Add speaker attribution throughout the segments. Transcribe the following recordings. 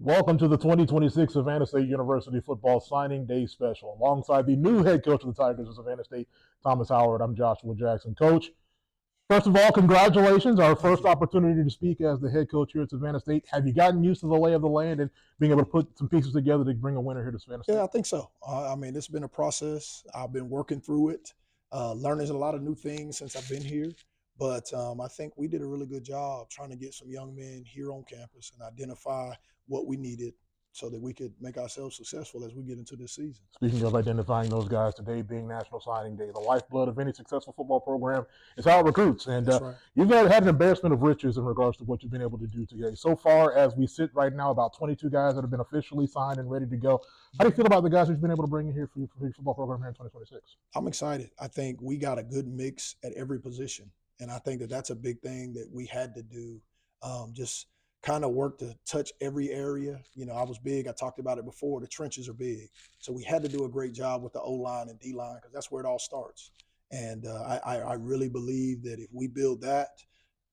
Speaker 1: Welcome to the 2026 Savannah State University Football Signing Day Special. Alongside the new head coach of the Tigers of Savannah State, Thomas Howard, I'm Joshua Jackson. Coach, first of all, congratulations. Our first opportunity to speak as the head coach here at Savannah State. Have you gotten used to the lay of the land and being able to put some pieces together to bring a winner here to Savannah State?
Speaker 2: Yeah, I think so. It's been a process. I've been working through it, learning a lot of new things since I've been here. But I think we did a really good job trying to get some young men here on campus and identify what we needed so that we could make ourselves successful as we get into this season.
Speaker 1: Speaking of identifying those guys, today being National Signing Day, the lifeblood of any successful football program is how it recruits. And
Speaker 2: right.
Speaker 1: You've had an embarrassment of riches in regards to what you've been able to do today. So far, as we sit right now, about 22 guys that have been officially signed and ready to go. How do you feel about the guys who've been able to bring in here for your football program here in 2026?
Speaker 2: I'm excited. I think we got a good mix at every position. And I think that that's a big thing that we had to do, just kind of work to touch every area. You know, I was big. I talked about it before. The trenches are big. So we had to do a great job with the O-line and D-line because that's where it all starts. And I really believe that if we build that,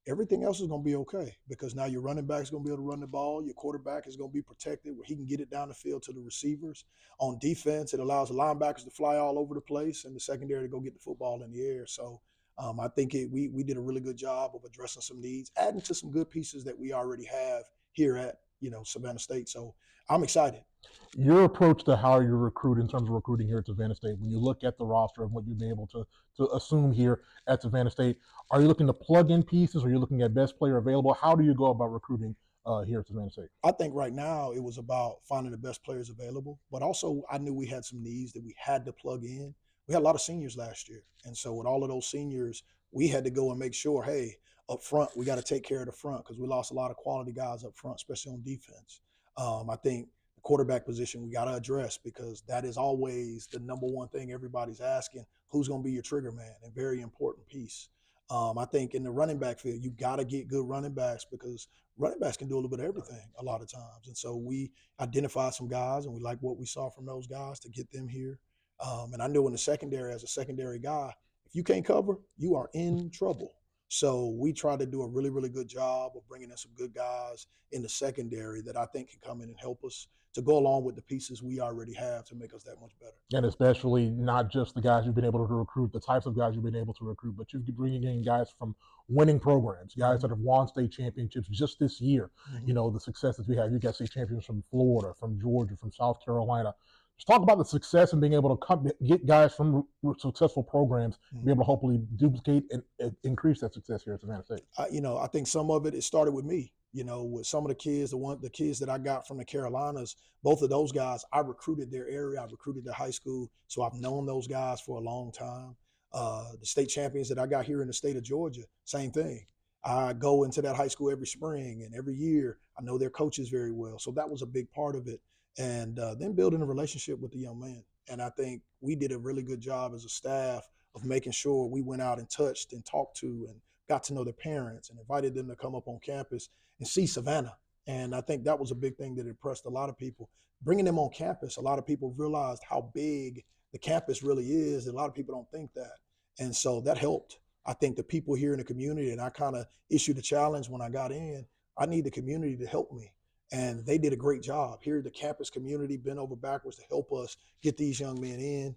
Speaker 2: everything else is going to be okay because now your running back is going to be able to run the ball. Your quarterback is going to be protected where he can get it down the field to the receivers. On defense, it allows the linebackers to fly all over the place and the secondary to go get the football in the air. So I think we did a really good job of addressing some needs, adding to some good pieces that we already have here at Savannah State. So I'm excited.
Speaker 1: Your approach to how you recruit in terms of recruiting here at Savannah State, when you look at the roster and what you've been able to assume here at Savannah State, are you looking to plug in pieces? Or are you looking at best player available? How do you go about recruiting here at Savannah State?
Speaker 2: I think right now it was about finding the best players available, but also I knew we had some needs that we had to plug in. We had a lot of seniors last year. And so with all of those seniors, we had to go and make sure, hey, up front, we got to take care of the front because we lost a lot of quality guys up front, especially on defense. I think the quarterback position we got to address because that is always the number one thing everybody's asking, who's going to be your trigger man, and very important piece. I think in the running back field, you got to get good running backs because running backs can do a little bit of everything a lot of times. And so we identified some guys and we like what we saw from those guys to get them here. And I knew in the secondary, as a secondary guy, if you can't cover, you are in trouble. So we tried to do a really, really good job of bringing in some good guys in the secondary that I think can come in and help us to go along with the pieces we already have to make us that much better.
Speaker 1: And especially not just the guys you've been able to recruit, the types of guys you've been able to recruit, but you've been bringing in guys from winning programs, guys that have won state championships just this year. You know, the successes we have. You got state champions from Florida, from Georgia, from South Carolina. Just talk about the success and being able to get guys from successful programs, be able to hopefully duplicate and increase that success here at Savannah State.
Speaker 2: I think some of it started with me. You know, with some of the kids, the kids that I got from the Carolinas, both of those guys, I recruited their area, I recruited their high school, so I've known those guys for a long time. The state champions that I got here in the state of Georgia, same thing. I go into that high school every spring and every year. I know their coaches very well, so that was a big part of it. And then building a relationship with the young man. And I think we did a really good job as a staff of making sure we went out and touched and talked to and got to know their parents and invited them to come up on campus and see Savannah. And I think that was a big thing that impressed a lot of people. Bringing them on campus, a lot of people realized how big the campus really is. And a lot of people don't think that. And so that helped. I think the people here in the community, and I kind of issued a challenge when I got in, I need the community to help me. And they did a great job. Here, the campus community bent over backwards to help us get these young men in.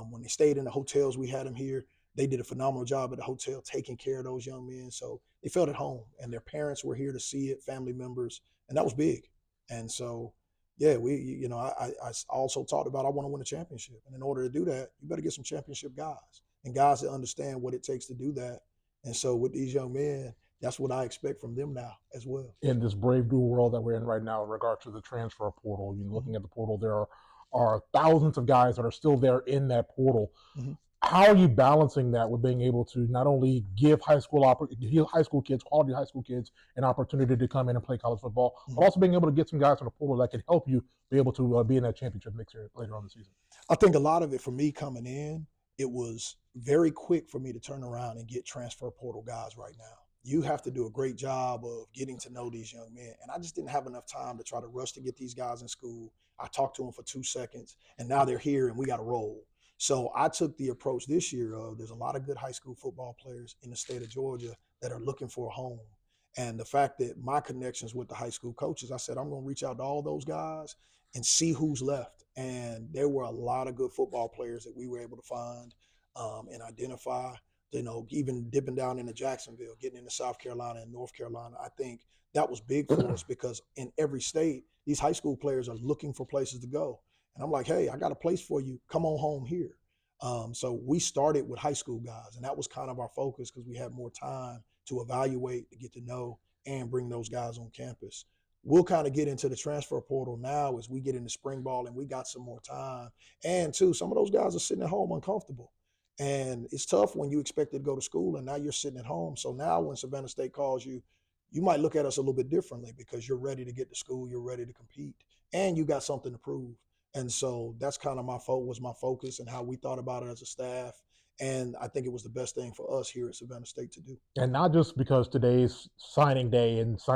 Speaker 2: When they stayed in the hotels, we had them here. They did a phenomenal job at the hotel taking care of those young men. So they felt at home and their parents were here to see it, family members, and that was big. And so, yeah, I also talked about I want to win a championship. And in order to do that, you better get some championship guys and guys that understand what it takes to do that. And so with these young men, that's what I expect from them now as well.
Speaker 1: In this brave new world that we're in right now in regard to the transfer portal, looking at the portal, there are thousands of guys that are still there in that portal. How are you balancing that with being able to not only give quality high school kids, an opportunity to come in and play college football, but also being able to get some guys from the portal that can help you be able to be in that championship mix here later on in the season?
Speaker 2: I think a lot of it for me coming in, it was very quick for me to turn around and get transfer portal guys right now. You have to do a great job of getting to know these young men. And I just didn't have enough time to try to rush to get these guys in school. I talked to them for 2 seconds, and now they're here and we got to roll. So I took the approach this year of there's a lot of good high school football players in the state of Georgia that are looking for a home. And the fact that my connections with the high school coaches, I said, I'm going to reach out to all those guys and see who's left. And there were a lot of good football players that we were able to find and identify. You know, even dipping down into Jacksonville, getting into South Carolina and North Carolina, I think that was big for us because in every state, these high school players are looking for places to go. And I'm like, hey, I got a place for you. Come on home here. So we started with high school guys, and that was kind of our focus because we had more time to evaluate, to get to know, and bring those guys on campus. We'll kind of get into the transfer portal now as we get into spring ball and we got some more time. And too, some of those guys are sitting at home uncomfortable. And it's tough when you expect to go to school and now you're sitting at home. So now when Savannah State calls you, you might look at us a little bit differently because you're ready to get to school, you're ready to compete, and you got something to prove. And so that's kind of my focus and how we thought about it as a staff. And I think it was the best thing for us here at Savannah State to do.
Speaker 1: And not just because today's signing day is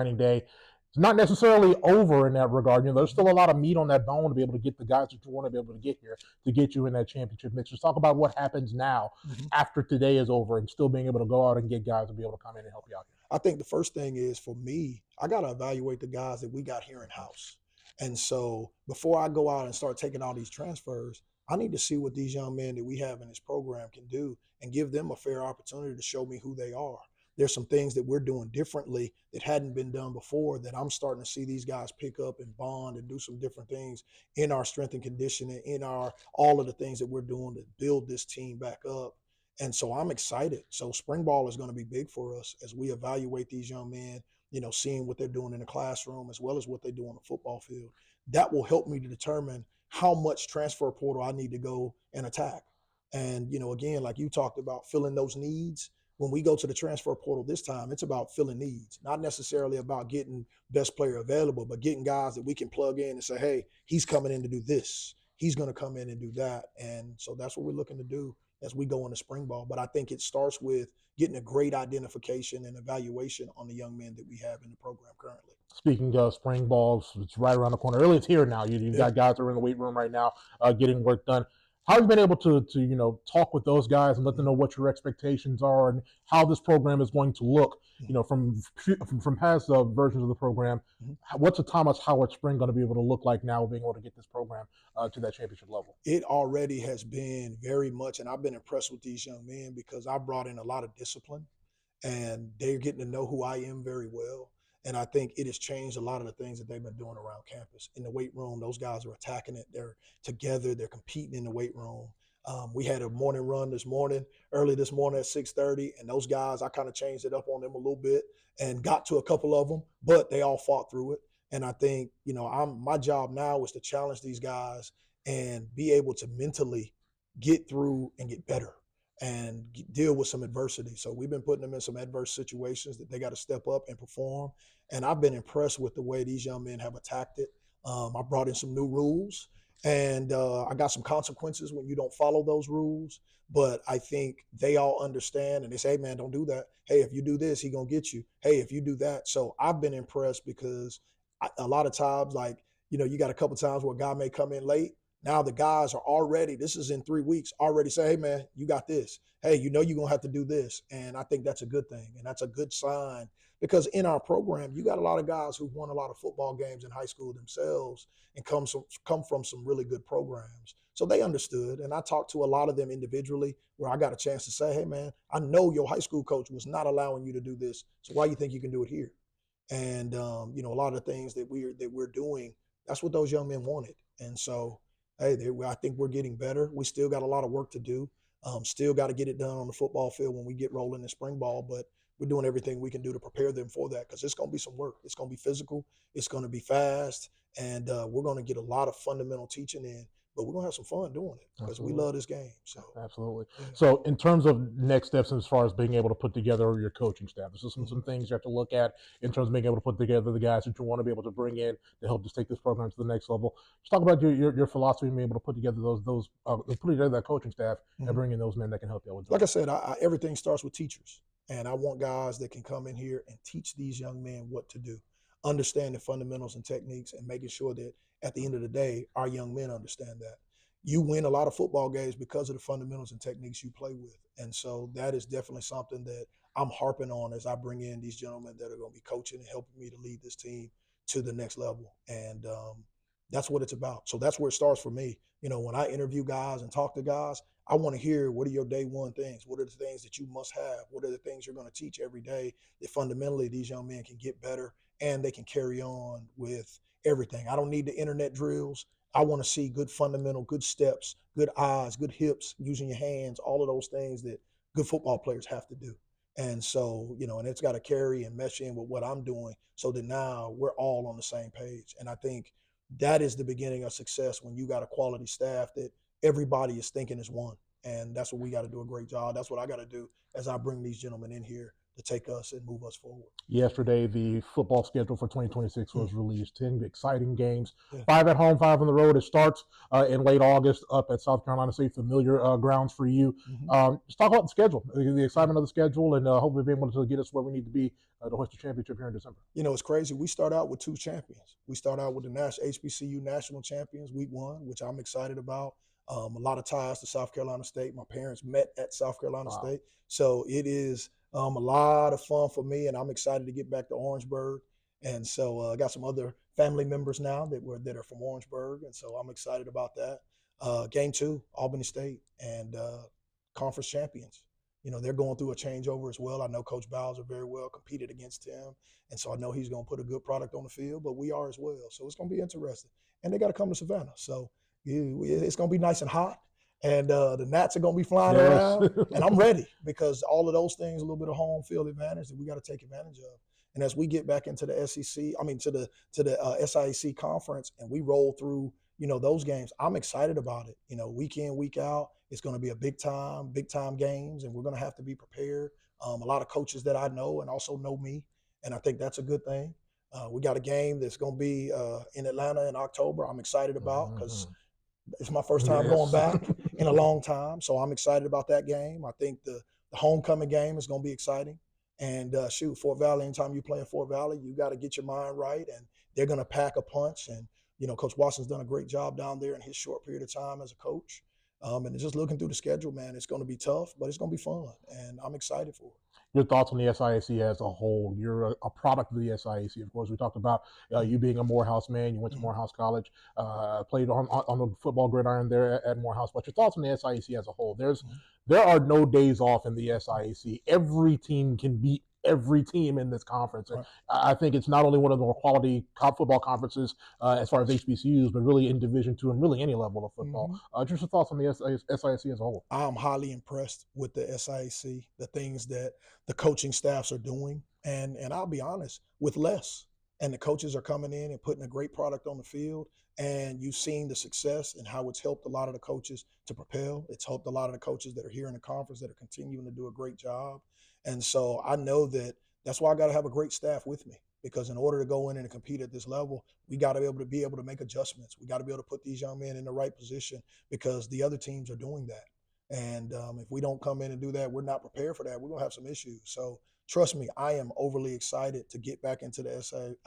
Speaker 1: not necessarily over in that regard. You know, there's still a lot of meat on that bone to be able to get the guys that you want to be able to get here to get you in that championship mix. Let's talk about what happens now after today is over and still being able to go out and get guys to be able to come in and help you out here.
Speaker 2: I think the first thing is for me, I got to evaluate the guys that we got here in house. And so before I go out and start taking all these transfers, I need to see what these young men that we have in this program can do and give them a fair opportunity to show me who they are. There's some things that we're doing differently that hadn't been done before that I'm starting to see these guys pick up and bond and do some different things in our strength and conditioning, in our all of the things that we're doing to build this team back up. And so I'm excited. So spring ball is going to be big for us as we evaluate these young men, you know, seeing what they're doing in the classroom as well as what they do on the football field. That will help me to determine how much transfer portal I need to go and attack. And, you know, again, like you talked about filling those needs, when we go to the transfer portal this time, it's about filling needs, not necessarily about getting best player available, but getting guys that we can plug in and say, hey, he's coming in to do this. He's going to come in and do that. And so that's what we're looking to do as we go into spring ball. But I think it starts with getting a great identification and evaluation on the young men that we have in the program currently.
Speaker 1: Speaking of spring balls, it's right around the corner. Really, it's here now. You've got guys that are in the weight room right now getting work done. How have you been able to you know, talk with those guys and let them know what your expectations are and how this program is going to look, you know, from past versions of the program? What's the Thomas Howard spring going to be able to look like now, being able to get this program to that championship level?
Speaker 2: It already has been very much, and I've been impressed with these young men because I brought in a lot of discipline and they're getting to know who I am very well. And I think it has changed a lot of the things that they've been doing around campus. In the weight room, those guys are attacking it. They're together. They're competing in the weight room. We had a morning run early this morning at 6:30, and those guys, I kind of changed it up on them a little bit and got to a couple of them, but they all fought through it. And I think, you know, my job now is to challenge these guys and be able to mentally get through and get better and deal with some adversity. So we've been putting them in some adverse situations that they got to step up and perform. And I've been impressed with the way these young men have attacked it. I brought in some new rules, and I got some consequences when you don't follow those rules. But I think they all understand, and they say, hey, man, don't do that. Hey, if you do this, he going to get you. Hey, if you do that. So I've been impressed because a lot of times, like, you know, you got a couple times where a guy may come in late. Now the guys are already, this is in 3 weeks, already say, hey, man, you got this. Hey, you know you're going to have to do this. And I think that's a good thing. And that's a good sign because in our program, you got a lot of guys who've won a lot of football games in high school themselves and come from some really good programs. So they understood. And I talked to a lot of them individually where I got a chance to say, hey, man, I know your high school coach was not allowing you to do this. So why do you think you can do it here? And, you know, a lot of the things that we're doing, that's what those young men wanted. And so, hey, I think we're getting better. We still got a lot of work to do. Still got to get it done on the football field when we get rolling in spring ball, but we're doing everything we can do to prepare them for that because it's going to be some work. It's going to be physical. It's going to be fast, and we're going to get a lot of fundamental teaching in, but we're going to have some fun doing it because we love this game. So
Speaker 1: absolutely. Yeah. So in terms of next steps as far as being able to put together your coaching staff, there's some things you have to look at in terms of being able to put together the guys that you want to be able to bring in to help just take this program to the next level. Just talk about your philosophy and being able to put together put together that coaching staff and bring in those men that can help you out with.
Speaker 2: Like I said, everything starts with teachers, and I want guys that can come in here and teach these young men what to do, understand the fundamentals and techniques, and making sure that at the end of the day, our young men understand that. You win a lot of football games because of the fundamentals and techniques you play with. And so that is definitely something that I'm harping on as I bring in these gentlemen that are going to be coaching and helping me to lead this team to the next level. And that's what it's about. So that's where it starts for me. You know, when I interview guys and talk to guys, I want to hear, what are your day one things? What are the things that you must have? What are the things you're going to teach every day that fundamentally these young men can get better and they can carry on with everything? I don't need the internet drills. I want to see good fundamental, good steps, good eyes, good hips, using your hands, all of those things that good football players have to do. And so, you know, and it's got to carry and mesh in with what I'm doing so that now we're all on the same page. And I think that is the beginning of success, when you got a quality staff that everybody is thinking as one. And that's what we got to do a great job. That's what I got to do as I bring these gentlemen in here to take us and move us forward.
Speaker 1: Yesterday, the football schedule for 2026 was released. 10 exciting games,
Speaker 2: Yeah.
Speaker 1: 5 at home, 5 on the road. It starts in late August up at South Carolina State, familiar grounds for you. Just talk about the schedule, the excitement of the schedule, and hopefully be able to get us where we need to be to hoist the championship here in December.
Speaker 2: You know, it's crazy. We start out with 2 champions. We start out with the HBCU national champions week 1, which I'm excited about. A lot of ties to South Carolina State. My parents met at South Carolina State. So it is a lot of fun for me, and I'm excited to get back to Orangeburg. And so I got some other family members now that are from Orangeburg, and so I'm excited about that. Game 2, Albany State, and conference champions. You know, they're going through a changeover as well. I know Coach Bowser very well, competed against him, and so I know he's going to put a good product on the field, but we are as well. So it's going to be interesting. And they got to come to Savannah. So it's going to be nice and hot, and the gnats are going to be flying around, and I'm ready, because all of those things, a little bit of home field advantage that we got to take advantage of. And as we get back into the to the SIAC conference, and we roll through, you know, those games, I'm excited about it. You know, week in, week out, it's going to be a big time games, and we're going to have to be prepared. A lot of coaches that I know and also know me, and I think that's a good thing. We got a game that's going to be in Atlanta in October. I'm excited about, because it's my first time going back in a long time. So I'm excited about that game. I think the homecoming game is going to be exciting. And Fort Valley, anytime you play in Fort Valley, you got to get your mind right, and they're going to pack a punch. And, you know, Coach Watson's done a great job down there in his short period of time as a coach. And just looking through the schedule, man, it's going to be tough, but it's going to be fun, and I'm excited for it.
Speaker 1: Your thoughts on the SIAC as a whole? You're a product of the SIAC, of course. We talked about you being a Morehouse man. You went to Morehouse College, played on the football gridiron there at Morehouse. But your thoughts on the SIAC as a whole? There are no days off in the SIAC. Every team can beat every team in this conference. Right. I think it's not only one of the more quality football conferences as far as HBCUs, but really in Division II and really any level of football. Just your thoughts on the SIAC as a whole?
Speaker 2: I'm highly impressed with the SIAC, the things that the coaching staffs are doing, and I'll be honest, with less. And the coaches are coming in and putting a great product on the field, and you've seen the success and how it's helped a lot of the coaches to propel. It's helped a lot of the coaches that are here in the conference that are continuing to do a great job. And so I know that's why I got to have a great staff with me, because in order to go in and compete at this level, we got to be able to make adjustments. We got to be able to put these young men in the right position, because the other teams are doing that. And if we don't come in and do that, we're not prepared for that. We're going to have some issues. So trust me, I am overly excited to get back into the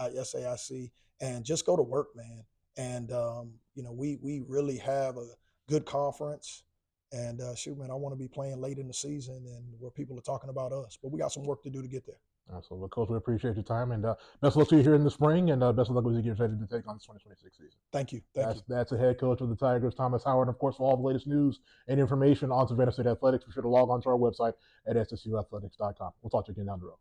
Speaker 2: SAIC and just go to work, man. And, you know, we really have a good conference. And man, I want to be playing late in the season and where people are talking about us. But we got some work to do to get there.
Speaker 1: Absolutely. Coach, we appreciate your time, and best of luck to you here in the spring, and best of luck as you get ready to take on the 2026 season.
Speaker 2: Thank you.
Speaker 1: That's the head coach of the Tigers, Thomas Howard. And of course, for all the latest news and information on Savannah State Athletics, be sure to log on to our website at ssuathletics.com. We'll talk to you again down the road.